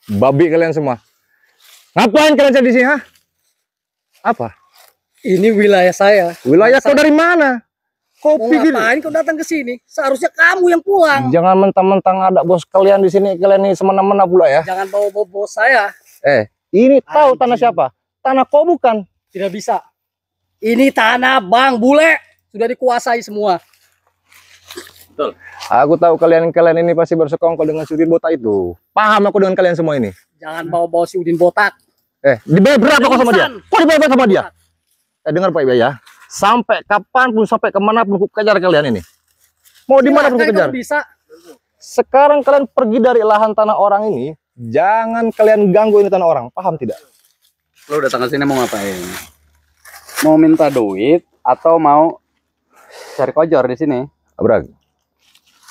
Babi kalian semua. Ngapain kalian di sini, ha? Apa? Ini wilayah saya. Wilayah kau dari mana? Kau pikir Ngapain kau datang ke sini? Seharusnya kamu yang pulang. jangan mentang-mentang ada bos kalian di sini, kalian ini semena-mena pula ya. Jangan bawa bos saya. Ini tahu tanah siapa? Tanah kau bukan? Tidak bisa. Ini tanah Bang Bule. Sudah dikuasai semua. Betul. Aku tahu kalian ini pasti bersekongkol dengan si Udin Botak itu. Paham aku dengan kalian semua ini. Jangan bawa-bawa si Udin Botak. Dibayar berapa kau sama dia? Kau dibayar berapa sama dia? Botak. Dengar baik-baik ya. Sampai kapanpun, sampai kemanapun ku kejar kalian ini. Mau di mana pun ku kejar. Bisa. Sekarang kalian pergi dari lahan tanah orang ini. Jangan kalian ganggu ini tanah orang. Paham tidak? Lo datang ke sini mau ngapain? Mau minta duit atau mau cari kojor di sini? Abrag,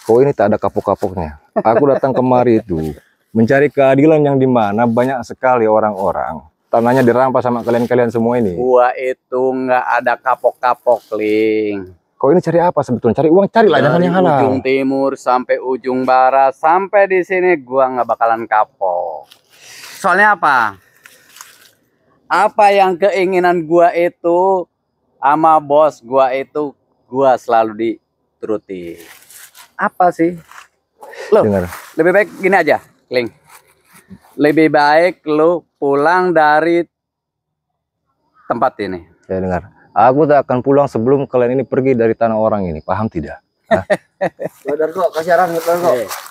kau ini tak ada kapok-kapoknya. Aku datang kemari itu mencari keadilan yang dimana banyak sekali orang-orang tanahnya dirampas sama kalian semua ini. Gua itu nggak ada kapok-kapok, Ling. Kau ini cari apa sebetulnya? Cari uang, carilah jangan yang halal. Ujung timur sampai ujung barat sampai di sini gua nggak bakalan kapok. Soalnya apa? Apa yang keinginan gua itu sama bos gua itu gua selalu dituruti. Apa sih? Loh, Dengar. lebih baik gini aja, Ling. Lebih baik lu pulang dari tempat ini. Ya dengar. Aku tak akan pulang sebelum kalian ini pergi dari tanah orang ini. Paham tidak? Badar kok, kasih arang kok.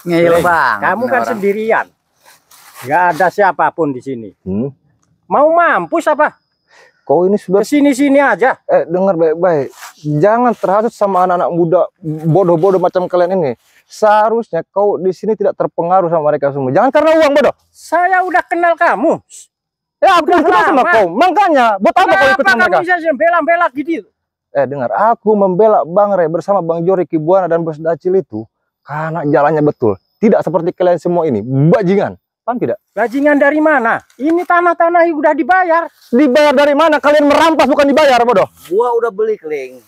Ngeyel bang. Kamu kan sendirian. Nggak ada siapapun di sini. Mau mampus apa? Kau ini sudah Kesini-sini aja. dengar baik-baik. Jangan terhasut sama anak-anak muda bodoh-bodoh macam kalian ini. Seharusnya kau di sini tidak terpengaruh sama mereka semua. Jangan karena uang bodoh. Saya udah kenal kamu. Ya aku kenal sama kau. Makanya buat apa kau ikut sama Kenapa mereka? kamu bisa bela-bela gitu? Dengar, aku membela Bang Re bersama Bang Jori Kibuana dan Bos Dacil itu karena jalannya betul. Tidak seperti kalian semua ini, bajingan. Paham tidak? Bajingan dari mana? Ini tanah-tanah yang udah dibayar. Dibayar dari mana? Kalian merampas bukan dibayar, bodoh. Gua udah beli, Kling.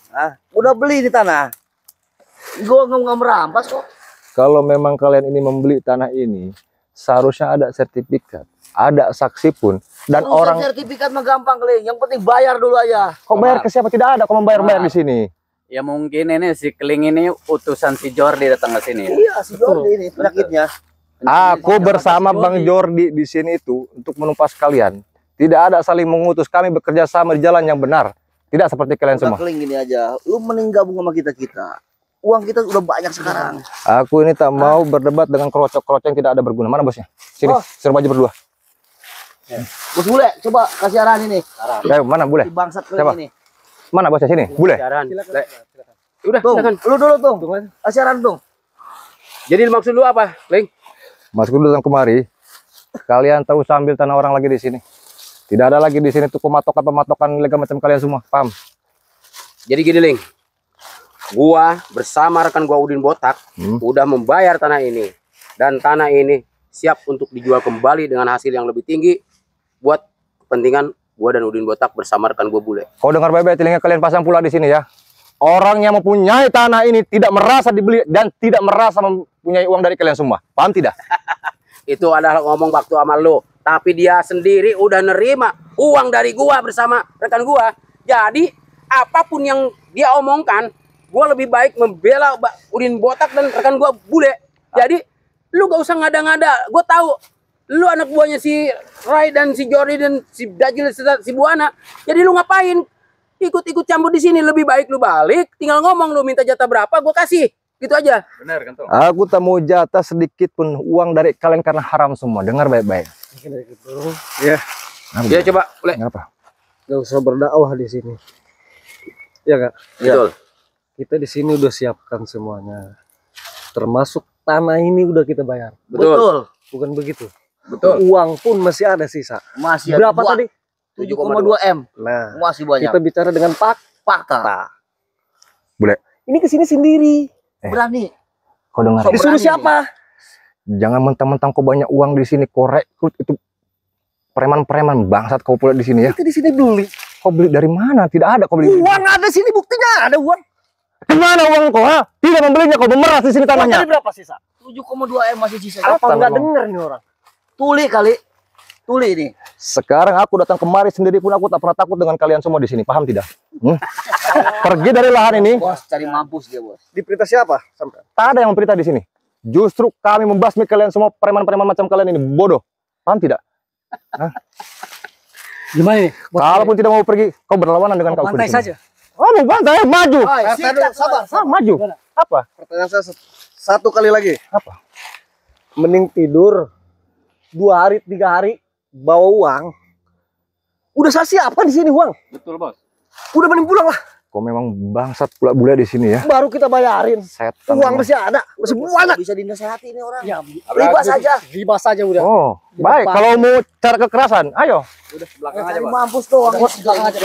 Udah beli di tanah. Gua nggak merampas kok. Kalau memang kalian ini membeli tanah ini, seharusnya ada sertifikat, ada saksi pun, dan orang. Sertifikat mah gampang, Kling. Yang penting bayar dulu aja. Kau bayar ke siapa? Tidak ada. Kau membayar di sini. Ya mungkin ini si Kling ini utusan si Jordi datang ke sini. Iya, si Jordi ini penyakitnya. Aku bersama Bang Jordi di sini itu untuk menumpas kalian. Tidak ada saling mengutus. Kami bekerja sama di jalan yang benar. Tidak seperti kalian semua. Kling gini aja. Lu mending gabung sama kita. Uang kita udah banyak sekarang. Aku ini tak mau berdebat dengan krocok-krocok yang tidak ada berguna. Mana bosnya? Sini, suruh baju berdua. Bos Bule, coba kasih arahan ini. Mana boleh? Si bangsat Siapa? Kling ini. Mana bosnya? Sini, boleh? Udah, Tung, silakan. lu dulu Tung. Kasih arahan Tung. Jadi maksud lu apa, Ling? Mas Kudu datang kemari. Kalian tahu sambil tanah orang lagi di sini. Tidak ada lagi di sini tuh pematokan ilegal macam kalian semua. Paham? Jadi gini, Ling. Gua bersama rekan gua Udin Botak udah membayar tanah ini. Dan tanah ini siap untuk dijual kembali dengan hasil yang lebih tinggi buat kepentingan gua dan Udin Botak bersama rekan gua Bule. Kau dengar baik-baik, telinga kalian pasang pula di sini ya. Orang yang mempunyai tanah ini tidak merasa dibeli dan tidak merasa mempunyai uang dari kalian semua. Paham tidak? Itu adalah ngomong waktu sama lu. Tapi dia sendiri udah nerima uang dari gua bersama rekan gua. Jadi apapun yang dia omongkan, gua lebih baik membela Udin Botak dan rekan gua Bule. Jadi lu gak usah ngada-ngada. Gua tahu lu anak buahnya si Rai dan si Jordi dan si Dajil si Buana. Jadi lu ngapain ikut-ikut campur di sini? Lebih baik lu balik, tinggal ngomong lu minta jatah berapa, gua kasih. Gitu aja. Benar kan, Tung? Aku tak mau jatah sedikit pun uang dari kalian karena haram semua. Dengar baik-baik. Ya, Ya coba, boleh. Kenapa? nggak usah berdakwah di sini. Ya kak. Betul. Kita di sini udah siapkan semuanya. Termasuk tanah ini udah kita bayar. Betul. Bukan begitu? Betul. Uang pun masih ada sisa. Masih Berapa ada tadi? 7,2 M. Nah, Masih banyak. kita bicara dengan fakta. Boleh. Ini kesini sendiri. Berani. Kau dengar? So, Disuruh berani siapa? Jangan mentang-mentang kau banyak uang di sini, kau rekrut itu preman-preman bangsat kau pula di sini ya. Kita di sini beli. Kau beli dari mana? Tidak ada kau beli. Uang ada sini, buktinya ada uang. Di mana uang kau? Ha? Tidak membelinya, kau memeras di sini Uang tanahnya. tadi berapa sisa? 7,2 M masih sisa. Apa Apa nggak memang? dengar nih orang? Tuli kali. Tuli ini. Sekarang aku datang kemari sendiri pun aku tak pernah takut dengan kalian semua di sini. Paham tidak? Pergi dari lahan ini. Bos cari mampus dia, Bos. Diperintah siapa? Sampai. Tak ada yang memberita di sini. Justru kami membasmi kalian semua preman-preman macam kalian ini. Bodoh. Paham tidak? Gimana nih? Kalaupun tidak mau pergi, kau berlawanan dengan kau. Pantai saja. Oh, mau bantai, maju. Sabar. Maju. Apa? Pertanyaan saya satu kali lagi. Apa? Mending tidur 2 hari 3 hari bawa uang. Udah saya siapkan di sini uang. Betul, Bos. Udah mending pulang lah. Kau memang bangsat pula bule di sini ya. Baru kita bayarin. Setan. Uang masih ada, masih banyak. Bisa dinasehati ini orang. Ya, Riba saja. riba saja udah. Oh, baik. Kalau mau cara kekerasan, ayo. Udah belakang aja, Cari Bos. mampus doang. Bos, di belakang aja.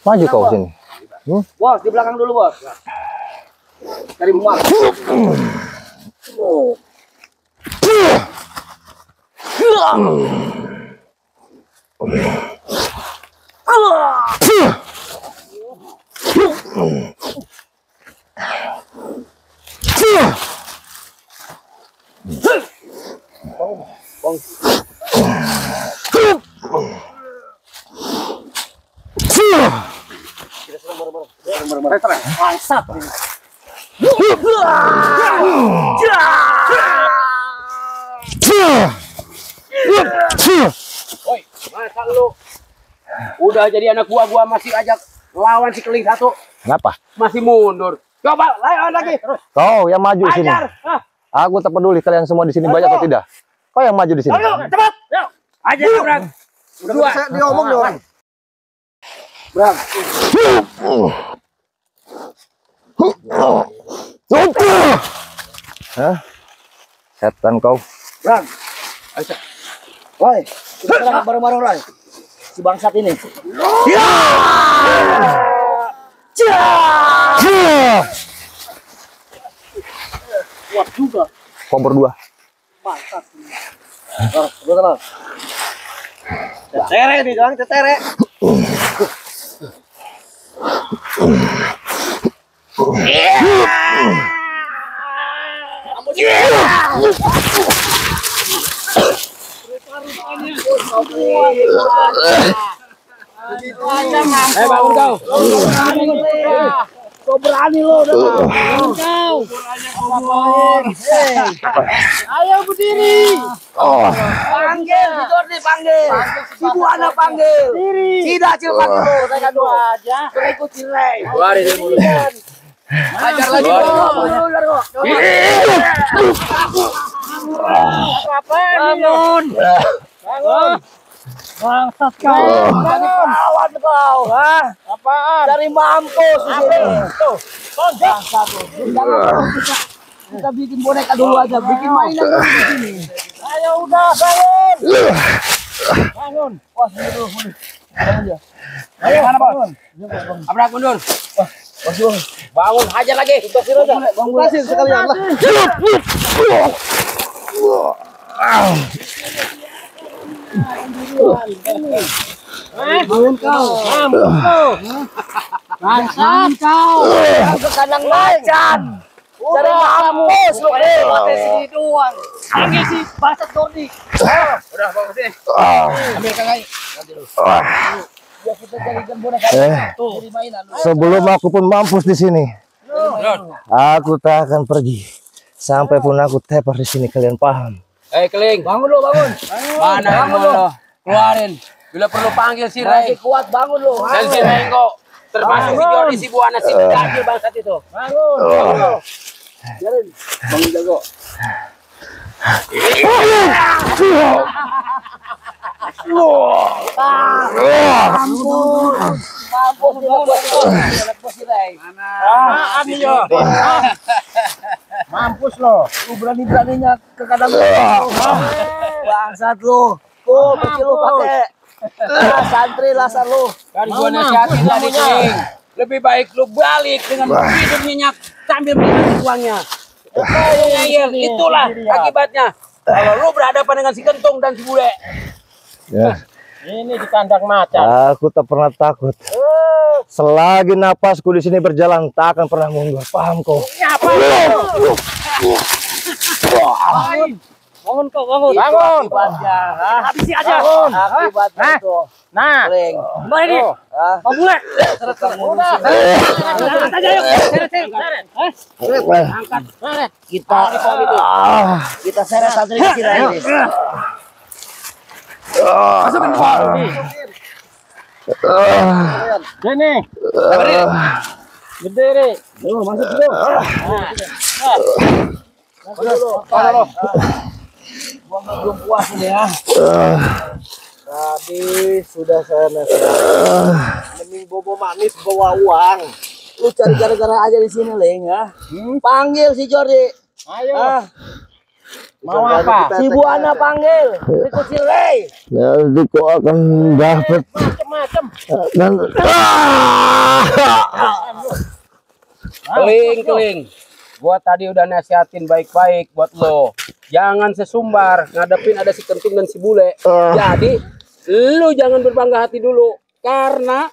Maju kau sini. Bos, di belakang dulu, Bos. Cari mampus. Bangsat. Woi, masa lu udah jadi anak gua masih ajak lawan si Keling satu, Kenapa? masih mundur. Coba lawan lagi. Kau yang maju sini. Ajar. Ah, Aku tak peduli kalian semua di sini banyak atau tidak. Kau yang maju di sini. ayo cepat. Yuk. Ajar, Bang. Dua. Dia ngomong nih orang. Hah? Setan kau. Woi, kita serang bareng-bareng, Rai. Si bangsat ini. Kuat juga. Kau berdua. Bangsat. Betul. Cetere nih, Bang, cetere. Bangun kau. Kau berani lo, kau. Ayo berdiri. Oh. Panggil, si Jordi panggil. Si Buana panggil. Si Dacil panggil lo. Saya kan lo aja. Berikut si Ray. Keluar dari mulut. Ajar lagi lo. Bangun. Bangun. Bangsat kau. Jadi kawan kau. Hah? Apaan? Dari mampus di sini. Tuh. Bangsat lo. Jangan kita bikin boneka dulu aja. Bikin mainan dulu di sini. Ayo udah bangun. Bangun. Wah, sini dulu. Bangun dia. Ayo mana bangun. Abrak mundur. Bangun hajar lagi. Tutasin sekalian lah. Bangun kau. Mampus kau. Bangsat kau. Kau ke kandang macan. Cari mampus lu. Mati sini doang. Panggil si bangsat Jordi. Udah bangun sini. Ambil kakak. Biar kita jadikan boneka. Tuh, jadi mainan lu. Sebelum aku pun mampus di sini, aku tak akan pergi sampai pun aku tepar di sini. Kalian paham? Keling. Bangun lu, bangun. Mana kamu lo? Keluarin. Bila perlu panggil si Ray. Masih kuat, bangun lu. Dan si Mengko. Termasuk si Jordi, si Buana, si Dacil bangsat itu. Bangun. Biarin. Bangun jago. Mampus lo, lu berani-beraninya ke kandang bangsat lu. Kecil lu pakai. Santri lasar lu. Kan gua nasihatin tadi, Keling. Lebih baik lu balik dengan hidup nyenyak sambil menikmati uangnya. Ngeyel, itulah akibatnya. Kalau lu berhadapan dengan si Gentong dan si Bule. Ya. Ini di kandang macan. Aku tak pernah takut. Selagi napasku di sini berjalan, tak akan pernah mundur. Paham kau? Bangun kau, bangun. Akibatnya, Habisi aja. Akibatnya itu. Nah, Keling. gimana ini? Mau mulai? Udah. Angkat aja yuk. Seret. Angkat. Seret. Kita seret satu di kira ini. Sini. Gede deh. Masuk dulu. Gua belum puas ini ya. Tadi sudah saya mending bobo manis bawa uang. Lu cari gara-gara aja di sini, Leng ya. Panggil si Jordi. Ayo. Mau apa? Si Buana panggil. Ikut si Ray. Nanti kau akan dapat. Macam-macam. Keling. Gua tadi udah nasihatin baik-baik buat lo. Jangan sesumbar ngadepin ada si Kentung dan si Bule. Jadi lu jangan berbangga hati dulu karena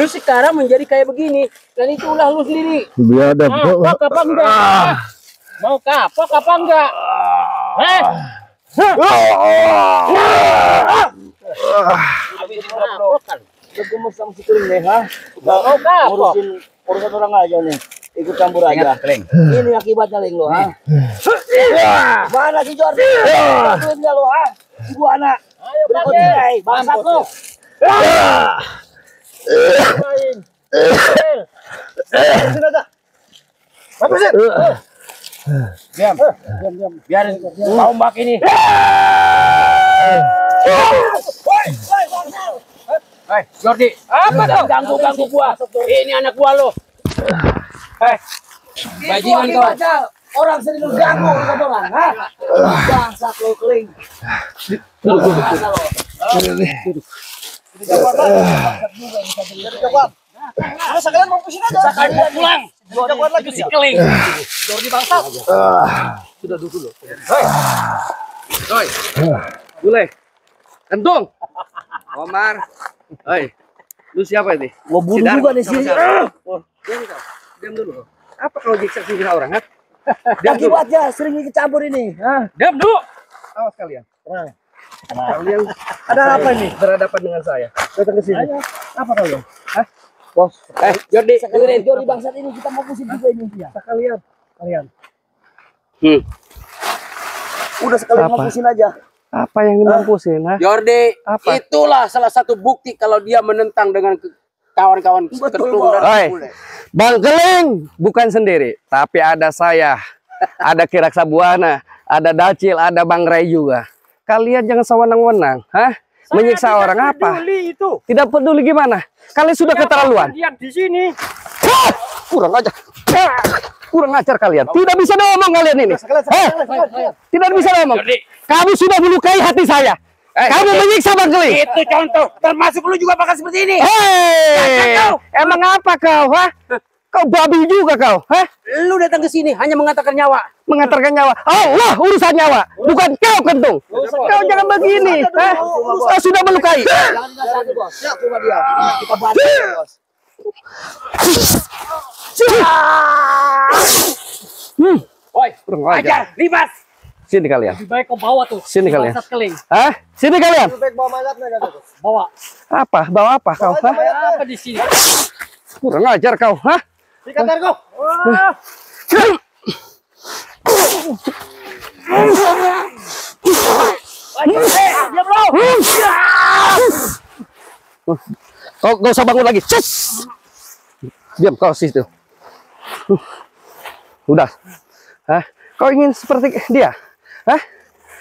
lu sekarang menjadi kayak begini dan itu ulah lu sendiri. Biadab. Kapok apa enggak? Mau kapok apa enggak? Lu gemes sama si Keling nih, ha? Mau kapok? Urusan orang aja nih. Ikut campur aja. Keling. Ini akibatnya, Leng, lo, ha? Mana si Jordi? Bantuin dia lo, ha? Si Buana. Ayo Berikut si Ray. Bangsat lo. Diam. Biar ombak ini. Hei, Jordi, apa tuh? Ganggu gua. Ini anak gua lo. Bajingan Itu kau. akibatnya orang sering ganggu urusan orang, ha? Bangsat lo, Keling. Bangsat lo. Sekalian mau pusing aja. Sekalian pulang. Jagoan lagi si Keling. Jordi bangsat. Sudah dulu. Bule. Kentung. Omar. Hei. Lu siapa ini? Mau bunuh juga nih sini. Diam dulu. Apa kau jiksa-jiksa orang, ha? Diam dulu. Akibatnya sering ikut campur ini. Ha? Diam dulu. Awas kalian. Kalian ada apa ini berhadapan dengan saya? Datang ke sini. Apa kalian? Hah? Bos. Jordi, Dengerin, Jordi bangsat ini kita mau pusing juga ini. Ya. kalian. Udah sekalian mau pusing aja. Apa yang dimampusin, ha? Jordi, Apa? itulah salah satu bukti kalau dia menentang dengan kawan-kawan Kentung dan Oi. Bule. Bang Keling bukan sendiri, tapi ada saya, ada Kiraksa Buana, ada Dacil, ada Bang Ray juga. Kalian jangan sewenang-wenang, hah? Menyiksa orang apa? Itu. Tidak peduli gimana? Kalian sudah keterlaluan. Lihat di sini. Hah! Kurang ajar. Kurang ajar kalian. Tidak bisa ngomong kalian ini. Tidak bisa ngomong. Kamu sudah melukai hati saya. Kamu menyiksa Bang Keling. Itu contoh, termasuk lu juga bakal seperti ini. Hei, emang apa kau, ha? Kau babi juga kau, ha? Lu datang ke sini hanya mengantarkan nyawa. Mengantarkan nyawa. Allah urusan nyawa, bukan kau Kentung. Kau jangan begini, ha? Kau sudah melukai. Jangan disakiti, Bos. Ya, cuma dia. Kita bantu, Bos. Woi, Kurang ajar. ajar, ribas. Sini kalian. Lebih baik kau bawa tuh. Sini kalian. Bangsat Keling. Hah? Sini kalian. Baik bawa mayatnya aja tuh. Bawa. Apa? Bawa apa kau? Hah? Apa di sini? Kurang ajar kau, ha? Sikat dari kau. Kau gak usah bangun lagi. Cus. Diam kau situ. Udah. Hah? Kau ingin seperti dia? Hah?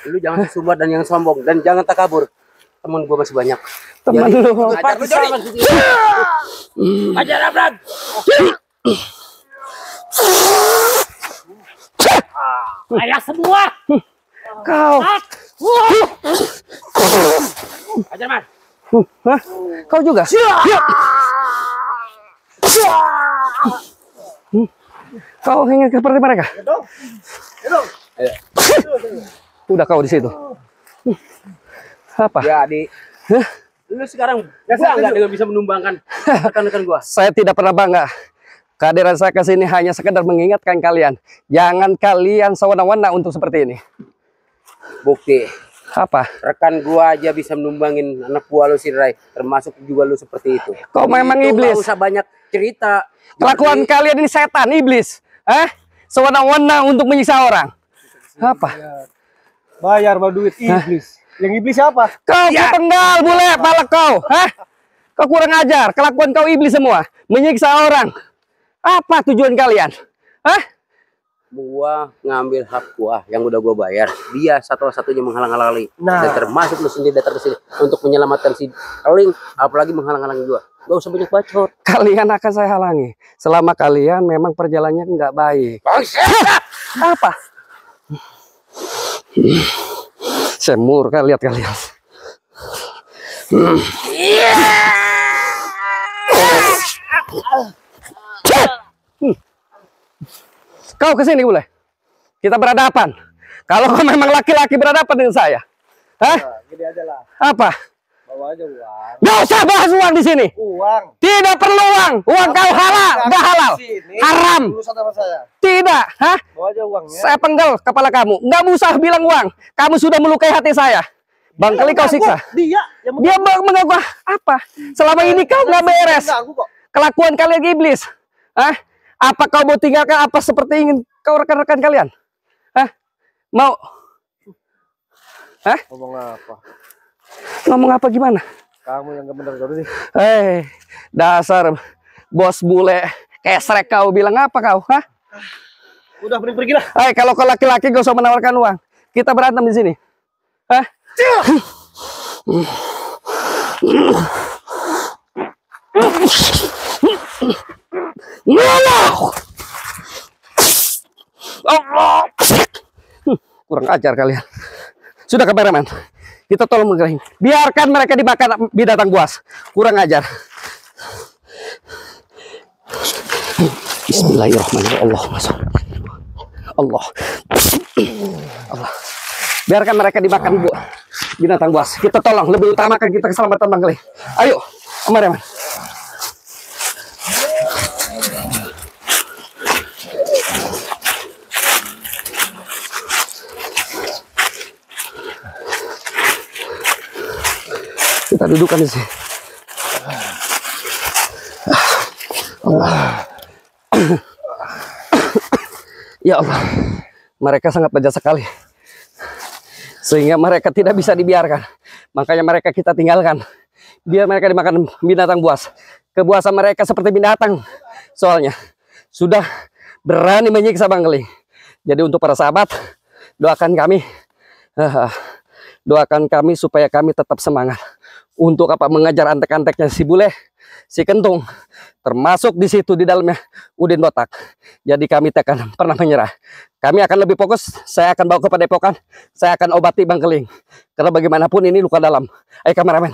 Lu jangan sesumbar dan yang sombong dan jangan takabur. Temen gua masih banyak. Teman Jadi, lu. ajar lu, Jordi. Ajar Abran. Ayah semua. Kau. Ajar Mas. Hah? Kau juga? Kau ingin seperti mereka? Udah kau di situ. Apa? Jadi, lu sekarang bangga dengan bisa menumbangkan rekan-rekan gua. Saya tidak pernah bangga. Kehadiran saya ke sini hanya sekedar mengingatkan kalian. Jangan kalian sewenang-wenang untuk seperti ini. Bukti. Apa? Rekan gua aja bisa menumbangin anak gua lu si Ray, termasuk juga lu seperti itu. Kau memang Itu iblis. nggak usah banyak cerita. Kelakuan kalian ini setan, iblis. Sewenang-wenang untuk menyiksa orang. Apa? Bayar bawa duit iblis. Yang iblis siapa? Kau penggal bule, palak kau. Kau kurang ajar. Kelakuan kau iblis semua. Menyiksa orang. Apa tujuan kalian? Gua ngambil hak gua yang udah gua bayar. Dia satu-satunya menghalang-halangi. Dan termasuk lu sendiri datang ke sini untuk menyelamatkan si Eling, apalagi menghalang-halangi gua. Gak usah banyak bacot. Kalian akan saya halangi. Selama kalian memang perjalanannya nggak baik. Apa? Semur kan, lihat kalian. Kau kesini boleh? Kita berhadapan. Kalau kau memang laki-laki berhadapan dengan saya, Gini aja lah. apa? Bawa aja uang. Gak usah bahas uang di sini. Uang. Tidak perlu uang. Uang kau halal, gak halal, haram. Urusan sama saya. Tidak, Bawa aja uangnya. Saya penggal kepala kamu. Nggak usah bilang uang. Kamu sudah melukai hati saya. Bang Keli kau siksa. Dia yang Dia mengganggu apa? Selama ini kau nggak beres. mengganggu kok. Kelakuan kalian iblis. Apa kau mau tinggalkan apa seperti ingin kau rekan-rekan kalian? Mau? Ngomong apa? Ngomong apa gimana? Kamu yang gak bener tadi sih. Dasar bos bule. Kesrek kau bilang apa kau? Udah pergi lah. Kalau kau laki-laki gak usah menawarkan uang. Kita berantem di sini. Kurang ajar kalian. Sudah kameramen, kita tolong menggerahin. Biarkan mereka dimakan binatang buas. Kurang ajar. Bismillahirrahmanirrahim. Allah. Biarkan mereka dimakan binatang buas. Kita tolong, lebih utamakan kita keselamatan Bang Keli. Ayo, kameramen. Kita dudukkan di sini. Allah. Ya Allah, mereka sangat bejat sekali. Sehingga mereka tidak bisa dibiarkan. Makanya mereka kita tinggalkan. Biar mereka dimakan binatang buas. Kebuasan mereka seperti binatang. Soalnya sudah berani menyiksa Bang Keli. Jadi untuk para sahabat, doakan kami. Doakan kami supaya kami tetap semangat. Untuk apa mengajar antek-anteknya si bule, si kentung, termasuk di situ di dalamnya Udin Botak. Jadi kami tak akan pernah menyerah. Kami akan lebih fokus. Saya akan bawa ke Padepokan. Saya akan obati Bang Keling. Karena bagaimanapun ini luka dalam. Ayo kameramen.